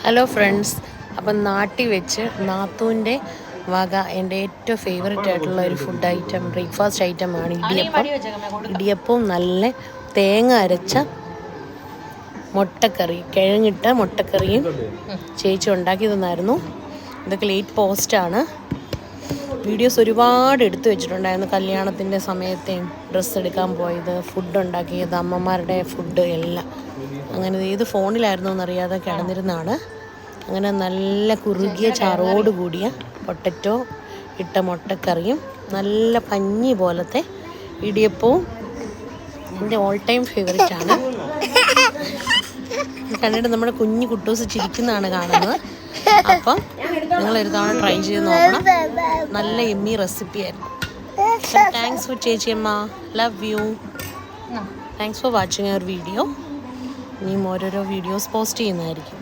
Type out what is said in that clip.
Hello friends, അപ്പം നാട്ടിൽ വെച്ച് നാത്തൂൻ്റെ വക എൻ്റെ ഏറ്റവും ഫേവററ്റ് ആയിട്ടുള്ള ഒരു ഫുഡ് ഐറ്റം, ബ്രേക്ക്ഫാസ്റ്റ് ഐറ്റമാണ് ഇടിയപ്പം. ഇടിയപ്പവും നല്ല തേങ്ങ അരച്ച മുട്ടക്കറി, കിഴങ്ങിട്ട മുട്ടക്കറിയും ചേച്ചി ഉണ്ടാക്കി തന്നായിരുന്നു. ഇതൊക്കെ ലേറ്റ് പോസ്റ്റാണ്. വീഡിയോസ് ഒരുപാട് എടുത്തു വെച്ചിട്ടുണ്ടായിരുന്നു. കല്യാണത്തിൻ്റെ സമയത്തെയും ഡ്രസ്സ് എടുക്കാൻ പോയത്, ഫുഡ് ഉണ്ടാക്കിയത്, അമ്മമാരുടെ ഫുഡ് എല്ലാം. അങ്ങനെ ഏത് ഫോണിലായിരുന്നു എന്നറിയാതെ കിടന്നിരുന്നാണ്. അങ്ങനെ നല്ല കുറുകിയ ചാറോട് കൂടിയ പൊട്ടറ്റോ ഇട്ട മുട്ടക്കറിയും നല്ല പഞ്ഞി പോലത്തെ ഇടിയപ്പവും എൻ്റെ ഓൾ ടൈം ഫേവറേറ്റാണ്. കണ്ടിട്ട് നമ്മുടെ കുഞ്ഞു കുട്ടൂസ് ചിരിക്കുന്നതാണ് കാണുന്നത്. അപ്പം നിങ്ങളൊരു തവണ ട്രൈ ചെയ്ത് നോക്കണം. നല്ല എമ്മി റെസിപ്പിയായിരുന്നു. താങ്ക്സ് ഫോർ ചേച്ചിയമ്മ, love you. Thanks for watching our video. ഇനിയും ഓരോരോ വീഡിയോസ് പോസ്റ്റ് ചെയ്യുന്നതായിരിക്കും.